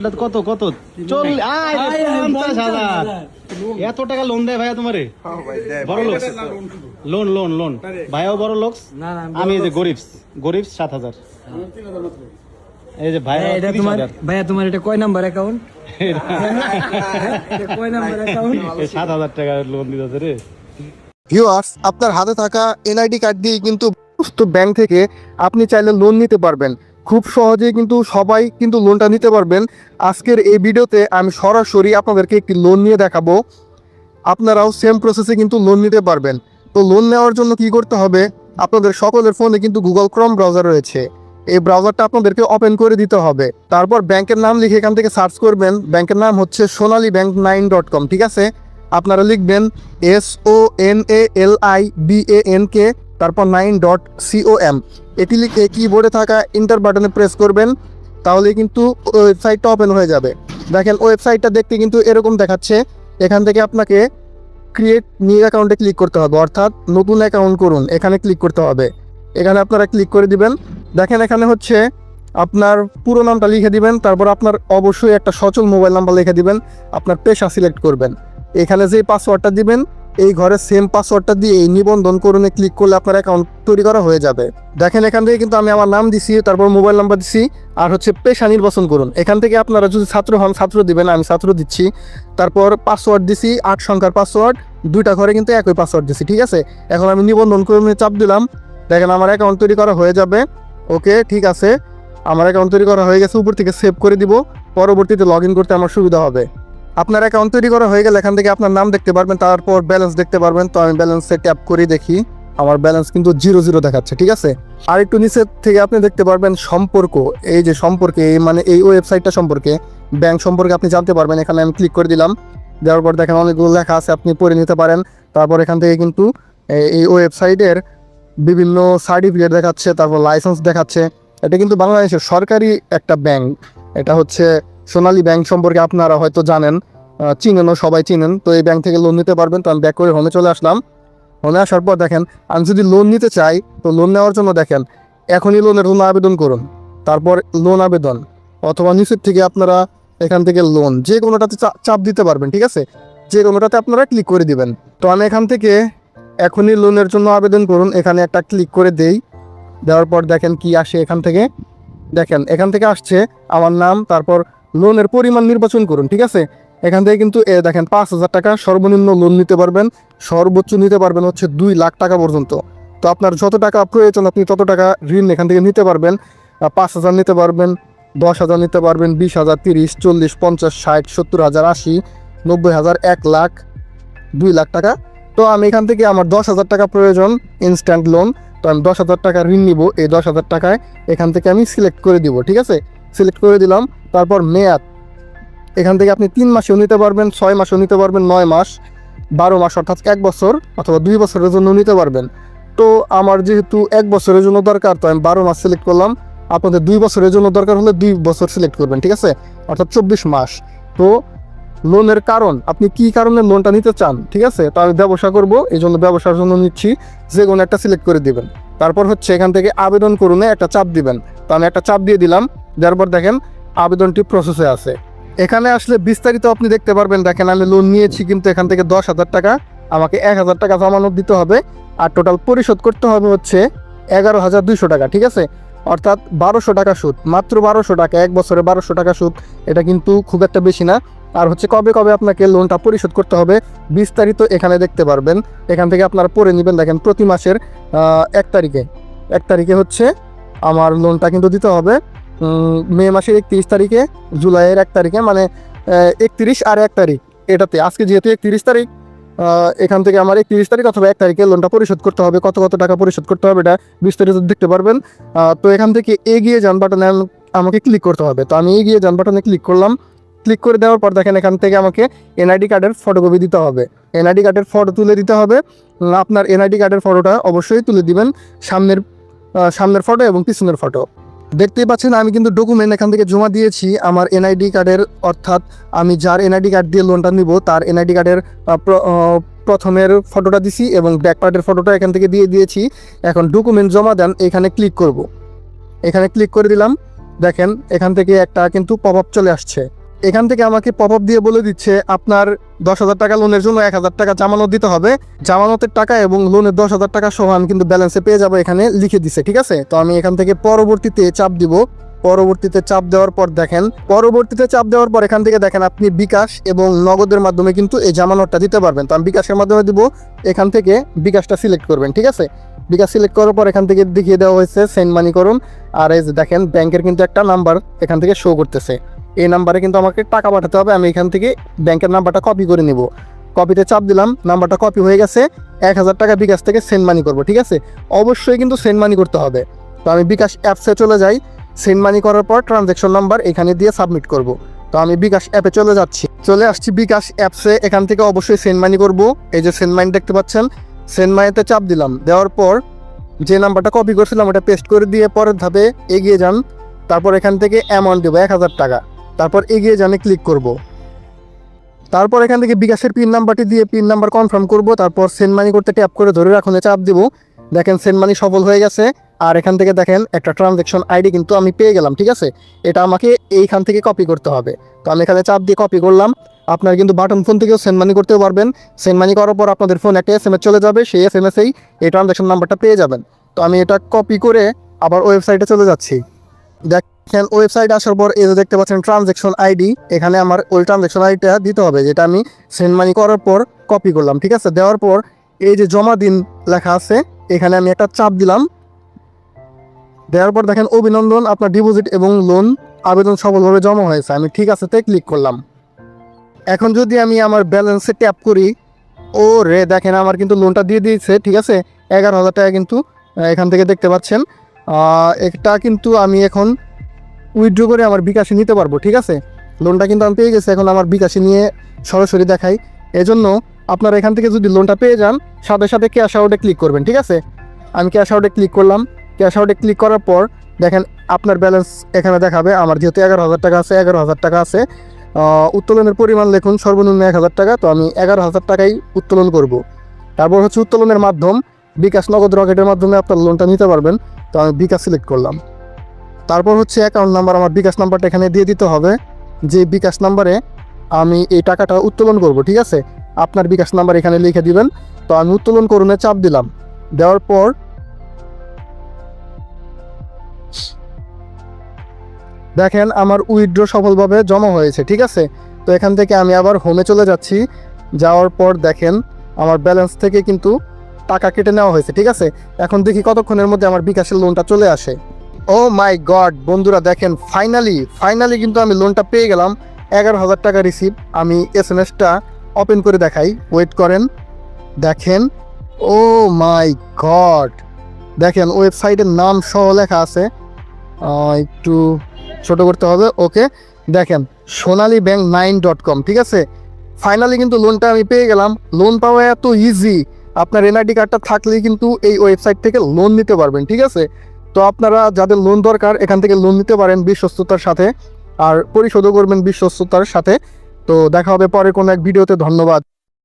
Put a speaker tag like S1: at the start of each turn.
S1: কত কত 50,000 এত টাকা লোন দেয় ভাইয়া তোমারে? বড় লোক লোন লোন লোন ভাইয়াও বড় লোক, আমি এই যে গরিব 7,000। এই যে ভাইয়া
S2: ভাইয়া তোমার এটা কয় নাম্বার অ্যাকাউন্ট? কয় নাম্বার অ্যাকাউন্ট?
S1: 7,000 টাকা লোন দিতেছে রে।
S3: ভিউয়ার্স, আপনার হাতে থাকা এনআইডি কার্ড দিয়ে কিন্তু ব্যাংক থেকে আপনি চাইলে লোন নিতে পারবেন। খুব সহজেই কিন্তু সবাই কিন্তু লোনটা নিতে পারবেন। আজকের এই ভিডিওতে আমি সরাসরি আপনাদেরকে একটি লোন নিয়ে দেখাবো, আপনারাও সেম প্রসেসে কিন্তু লোন নিতে পারবেন। তো লোন নেওয়ার জন্য কি করতে হবে, আপনাদের সকলের ফোনে কিন্তু গুগল ক্রোম ব্রাউজার রয়েছে। এই ব্রাউজারটা আপনাদেরকে ওপেন করে দিতে হবে। তারপর ব্যাংকের নাম লিখে এখান থেকে সার্চ করবেন। ব্যাংকের নাম হচ্ছে sonalibank9.com, ঠিক আছে? আপনারা লিখবেন SONALIBANK তারপর 9.com। এটি লিখে কিবোর্ডে থাকা ইন্টার বাটনে প্রেস করবেন, তাহলে কিন্তু ওয়েবসাইটটা ওপেন হয়ে যাবে। দেখেন ওয়েবসাইটটা দেখতে কিন্তু এরকম দেখাচ্ছে। এখান থেকে আপনাকে ক্রিয়েট নিউ অ্যাকাউন্টে ক্লিক করতে হবে, অর্থাৎ নতুন অ্যাকাউন্ট করুন, এখানে ক্লিক করতে হবে। এখানে আপনারা ক্লিক করে দিবেন। দেখেন এখানে হচ্ছে আপনার পুরো নামটা লিখে দিবেন, তারপর আপনার অবশ্যই একটা সচল মোবাইল নাম্বার লিখে দিবেন, আপনার পেশা সিলেক্ট করবেন। এখানে যে পাসওয়ার্ডটা দিবেন এই ঘরে সেম পাসওয়ার্ডটা দিয়ে এই নিবন্ধন করুনে ক্লিক করলে আপনার অ্যাকাউন্ট তৈরি করা হয়ে যাবে। দেখেন এখান থেকে কিন্তু আমি আমার নাম দিছি, তারপর মোবাইল নাম্বার দিছি, আর হচ্ছে পেশা নির্বাচন করুন। এখান থেকে আপনারা যদি ছাত্র হন ছাত্র দিবেন, আমি ছাত্র দিচ্ছি। তারপর পাসওয়ার্ড দিছি 8 সংখ্যার পাসওয়ার্ড, দুইটা ঘরে কিন্তু একই পাসওয়ার্ড দিছি, ঠিক আছে? এখন আমি নিবন্ধন করুনে চাপ দিলাম, দেখেন আমার অ্যাকাউন্ট তৈরি করা হয়ে যাবে। ওকে, ঠিক আছে, আমার অ্যাকাউন্ট তৈরি করা হয়ে গেছে। উপর থেকে সেভ করে দিব, পরবর্তীতে লগ ইন করতে আমার সুবিধা হবে। আপনার অ্যাকাউন্ট তৈরি করা হয়ে গেলে এখান থেকে আপনার নাম দেখতে পারবেন, তারপর ব্যালেন্স দেখতে পারবেন। তো আমি ব্যালেন্সে ট্যাপ করে দেখি, আমার ব্যালেন্স কিন্তু 0 দেখাচ্ছে, ঠিক আছে? আর একটু নিচের থেকে আপনি দেখতে পারবেন সম্পর্ক। এই যে সম্পর্কে, মানে এই ওয়েবসাইটটা সম্পর্কে, ব্যাংক সম্পর্কে আপনি জানতে পারবেন। এখানে আমি ক্লিক করে দিলাম, দেওয়ার পর দেখেন অনেকগুলো লেখা আছে, আপনি পড়ে নিতে পারেন। তারপর এখান থেকে কিন্তু এই ওয়েবসাইটের বিভিন্ন সার্টিফিকেট দেখাচ্ছে, তারপর লাইসেন্স দেখাচ্ছে। এটা কিন্তু বাংলাদেশের সরকারি একটা ব্যাংক। এটা হচ্ছে সোনালী ব্যাংক সম্পর্কে আপনারা হয়তো জানেন, চিনেনও, সবাই চিনেন। তো এই ব্যাংক থেকে লোন নিতে পারবেন। তো আমি ব্যাক করে হোমে চলে আসলাম। হোমে আসার পর দেখেন আমি যদি লোন নিতে চাই, তো লোন নেওয়ার জন্য দেখেন এখনই লোনের জন্য আবেদন করুন, তারপর লোন আবেদন, অথবা নিচের থেকে আপনারা এখান থেকে লোন যে কোনোটাতে চাপ দিতে পারবেন, ঠিক আছে? যে কোনোটাতে আপনারা ক্লিক করে দিবেন। তো আমি এখান থেকে এখনই লোনের জন্য আবেদন করুন, এখানে একটা ক্লিক করে দেই। দেওয়ার পর দেখেন কি আসে এখান থেকে। দেখেন এখান থেকে আসছে আমার নাম, তারপর লোনের পরিমাণ নির্বাচন করুন, ঠিক আছে? এখান থেকে কিন্তু দেখেন 5,000 টাকা সর্বনিম্ন লোন নিতে পারবেন, সর্বোচ্চ নিতে পারবেন হচ্ছে 2 লাখ টাকা পর্যন্ত। তো আপনার যত টাকা প্রয়োজন আপনি তত টাকা ঋণ এখান থেকে নিতে পারবেন। 5,000 নিতে পারবেন, 10,000 নিতে পারবেন, 20,000, 30, 40, 50, 60, 70,000, 80, 90,000, 1 লাখ, 2 লাখ টাকা। তো আমি এখান থেকে আমার 10,000 টাকা প্রয়োজন ইনস্ট্যান্ট লোন, তো আমি 10,000 টাকা ঋণ নিব। এই 10,000 টাকায় এখান থেকে আমি সিলেক্ট করে দিব, ঠিক আছে? সিলেক্ট করে দিলাম। তারপর মেয়াদ, এখান থেকে আপনি 3 মাসেও নিতে পারবেন, 6 মাসেও নিতে পারবেন, 9 মাস, 12 মাস, অর্থাৎ 1 বছর অথবা 2 বছরের জন্য নিতে পারবেন। তো আমার যেহেতু 1 বছরের জন্য দরকার, তো আমি 12 মাস সিলেক্ট করলাম। আপনাদের 2 বছরের জন্য দরকার হলে 2 বছর সিলেক্ট করবেন, ঠিক আছে? অর্থাৎ 24 মাস। তো লোনের কারণ, আপনি কি কারণে লোনটা নিতে চান, ঠিক আছে? তো আমি ব্যবসা করব, এই জন্য ব্যবসার জন্য নিচ্ছি, যে কোনো একটা সিলেক্ট করে দিবেন। তারপর হচ্ছে এখান থেকে আবেদন করুন একটা চাপ দিবেন। তো আমি একটা চাপ দিয়ে দিলাম, দেওয়ার পর দেখেন আবেদনটি প্রসেসে আছে। এখানে আসলে বিস্তারিত আপনি দেখতে পারবেন। দেখেন আমি লোন নিয়েছি, কিন্তু এখান থেকে 10,000 টাকা আমাকে 1,000 টাকা জমানত দিতে হবে, আর টোটাল পরিশোধ করতে হবে হচ্ছে 11,200 টাকা, ঠিক আছে? অর্থাৎ 1,200 টাকা সুদ, মাত্র 1,200 টাকা, 1 বছরে 1,200 টাকা সুদ। এটা কিন্তু খুব একটা বেশি না। আর হচ্ছে কবে কবে আপনাকে লোনটা পরিশোধ করতে হবে বিস্তারিত এখানে দেখতে পারবেন। এখান থেকে আপনারা পড়ে নেবেন। দেখেন প্রতি মাসের 1 তারিখে হচ্ছে আমার লোনটা কিন্তু দিতে হবে। মে মাসের 31 তারিখে, জুলাইয়ের 1 তারিখে, মানে 31 আর 1 তারিখ, এটাতে আজকে যেহেতু 31 তারিখ, এখান থেকে আমার 31 তারিখ অথবা 1 তারিখে লোনটা পরিশোধ করতে হবে। কত কত টাকা পরিশোধ করতে হবে এটা বিস্তারিত দেখতে পারবেন। তো এখান থেকে এগিয়ে যান বাটনে আমাকে ক্লিক করতে হবে। তো আমি এগিয়ে যান বাটনে ক্লিক করলাম। ক্লিক করে দেওয়ার পর দেখেন এখান থেকে আমাকে এনআইডি কার্ডের ফটোকপি দিতে হবে। এনআইডি কার্ডের ফটো তুলে দিতে হবে। আপনার এনআইডি কার্ডের ফটোটা অবশ্যই তুলে দিবেন, সামনের ফটো এবং পিছনের ফটো। দেখতেই পাচ্ছেন আমি কিন্তু ডকুমেন্ট এখান থেকে জমা দিয়েছি আমার এনআইডি কার্ডের, অর্থাৎ আমি যার এনআইডি কার্ড দিয়ে লোনটা নিব তার এনআইডি কার্ডের প্রথমের ফটোটা দিছি এবং ব্যাক পার্টের ফটোটা এখান থেকে দিয়ে দিয়েছি। এখন ডকুমেন্ট জমা দেন, এখানে ক্লিক করব। এখানে ক্লিক করে দিলাম। দেখেন এখান থেকে একটা কিন্তু পপ আপ চলে আসছে। এখান থেকে আমাকে পপ আপ দিয়ে বলে দিচ্ছে আপনার 10,000 টাকা লোনের জন্য 1,000 টাকা জামানত দিতে হবে। জামানতের টাকা এবং লোনের 10,000 টাকা সহ আমি কিন্তু ব্যালেন্সে পেয়ে যাবো, এখানে লিখে দিছে। ঠিক আছে, তো আমি এখান থেকে পরবর্তীতে চাপ দিব। পরবর্তীতে চাপ দেওয়ার পর দেখেন, এখান থেকে দেখেন আপনি বিকাশ এবং নগদের মাধ্যমে কিন্তু এই জামানতটা দিতে পারবেন। তো আমি বিকাশের মাধ্যমে দিব, এখান থেকে বিকাশটা সিলেক্ট করবেন। ঠিক আছে, বিকাশ সিলেক্ট করার পর এখান থেকে দেখিয়ে দেওয়া হয়েছে সেন্ড মানি করুন। আর এই যে দেখেন ব্যাংকের কিন্তু একটা নাম্বার এখান থেকে শো করতেছে, এই নাম্বারে কিন্তু আমাকে টাকা পাঠাতে হবে। আমি এখান থেকে ব্যাংকের নাম্বারটা কপি করে নিব। কপিতে চাপ দিলাম, নাম্বারটা কপি হয়ে গেছে। 1,000 টাকা বিকাশ থেকে সেন্ড মানি করবো। ঠিক আছে, অবশ্যই কিন্তু সেন্ড মানি করতে হবে। তো আমি বিকাশ অ্যাপসে চলে যাই, সেন্ড মানি করার পর ট্রানজ্যাকশন নাম্বার এখানে দিয়ে সাবমিট করব। তো আমি বিকাশ অ্যাপে চলে আসছি বিকাশ অ্যাপসে। এখান থেকে অবশ্যই সেন্ড মানি করব। এই যে সেন্ড মানি দেখতে পাচ্ছেন, সেন্ড মানিতে চাপ দিলাম। দেওয়ার পর যে নাম্বারটা কপি করছিলাম ওটা পেস্ট করে দিয়ে পরের ধাপে এগিয়ে যান। তারপর এখান থেকে অ্যামাউন্ট দেবো 1,000 টাকা। তারপর এগিয়ে জানে ক্লিক করব। তারপর এখান থেকে বিকাশের পিন নাম্বারটি দিয়ে পিন নাম্বার কনফার্ম করব। তারপর সেন্ড মানি করতে ট্যাপ করে ধরে রাখুন, চাপ দিব। দেখেন সেন্ড মানি সফল হয়ে গেছে। আর এখান থেকে দেখেন একটা ট্রানজ্যাকশন আইডি কিন্তু আমি পেয়ে গেলাম। ঠিক আছে, এটা আমাকে এইখান থেকে কপি করতে হবে। তো আমি এখানে চাপ দিয়ে কপি করলাম। আপনার কিন্তু বাটন ফোন থেকেও সেন্ড মানি করতে পারবেন। সেন্ড মানি করার পর আপনাদের ফোন একটা SMS চলে যাবে, সেই SMS-এই এই ট্রানজ্যাকশন নাম্বারটা পেয়ে যাবেন। তো আমি এটা কপি করে আবার ওয়েবসাইটে চলে যাচ্ছি। দেখেন ওয়েবসাইট আসার পর এই যে দেখতে পাচ্ছেন ট্রানজ্যাকশন আইডি, এখানে আমার ওই ট্রানজ্যাকশন আইডিটা দিতে হবে যেটা আমি সেন্ড মানি করার পর কপি করলাম। ঠিক আছে, দেওয়ার পর এই যে জমা দিন লেখা আছে এখানে আমি একটা চাপ দিলাম। দেওয়ার পর দেখেন অভিনন্দন, আপনার ডিপোজিট এবং লোন আবেদন সফলভাবে জমা হয়েছে। আমি ঠিক আছে তে ক্লিক করলাম। এখন যদি আমি আমার ব্যালেন্সে ট্যাপ করি, ও রে দেখেন আমার কিন্তু লোনটা দিয়ে দিয়েছে। ঠিক আছে, 11,000 টাকা কিন্তু এখান থেকে দেখতে পাচ্ছেন। এটা কিন্তু আমি এখন উইথড্র করে আমার বিকাশে নিতে পারবো। ঠিক আছে, লোনটা কিন্তু আমি পেয়ে গেছি। এখন আমার বিকাশে নিয়ে সরাসরি দেখাই। এজন্য আপনারা এখান থেকে যদি লোনটা পেয়ে যান সাথে সাথে ক্যাশ আউটে ক্লিক করবেন। ঠিক আছে, আমি ক্যাশ আউটে ক্লিক করলাম। ক্যাশ আউটে ক্লিক করার পর দেখেন আপনার ব্যালেন্স এখানে দেখাবে। আমার যেহেতু 11,000 টাকা আছে, 11,000 টাকা আছে। উত্তোলনের পরিমাণ লিখুন সর্বনিম্ন 1,000 টাকা। তো আমি 11,000 টাকাই উত্তোলন করব। তারপর হচ্ছে উত্তোলনের মাধ্যম বিকাশ, নগদ, রকেটের মাধ্যমে আপনার লোনটা নিতে পারবেন। তো আমি বিকাশ সিলেক্ট করলাম। তারপর হচ্ছে অ্যাকাউন্ট নাম্বার, আমার বিকাশ নাম্বারটা এখানে দিয়ে দিতে হবে, যে বিকাশ নাম্বারে আমি এই টাকাটা উত্তোলন করব। ঠিক আছে, আপনার বিকাশ নাম্বার এখানে লিখে দিবেন। তো আমি উত্তোলন করুনে চাপ দিলাম। দেওয়ার পর দেখেন আমার উইথড্র সফলভাবে জমা হয়েছে। ঠিক আছে, তো এখান থেকে আমি আবার হোমে চলে যাচ্ছি। যাওয়ার পর দেখেন আমার ব্যালেন্স থেকে কিন্তু টাকা কেটে নেওয়া হয়েছে। ঠিক আছে, এখন দেখি কতক্ষণের মধ্যে আমার বিকাশের লোনটা চলে আসে। ও মাই গড বন্ধুরা, দেখেন ফাইনালি কিন্তু আমি লোনটা পেয়ে গেলাম। 11,000 টাকা রিসিভ। আমি SMS-টা ওপেন করে দেখাই, ওয়েট করেন। দেখেন ও মাই গড, দেখেন ওয়েবসাইটের নাম সহ লেখা আছে, একটু ছোট করতে হবে। ওকে, দেখেন sonalibank9.com। ঠিক আছে, ফাইনালি কিন্তু লোনটা আমি পেয়ে গেলাম। লোন পাওয়া এত ইজি, আপনার NID কার্ডটা থাকলেই কিন্তু এই ওয়েবসাইট থেকে লোন নিতে পারবেন। ঠিক আছে, তো আপনারা যাদের লোন দরকার এখান থেকে লোন নিতে পারেন বিশ্বস্ততার সাথে, আর পরিশোধও করবেন বিশ্বস্ততার সাথে। তো দেখা হবে পরে কোনো এক ভিডিওতে। ধন্যবাদ।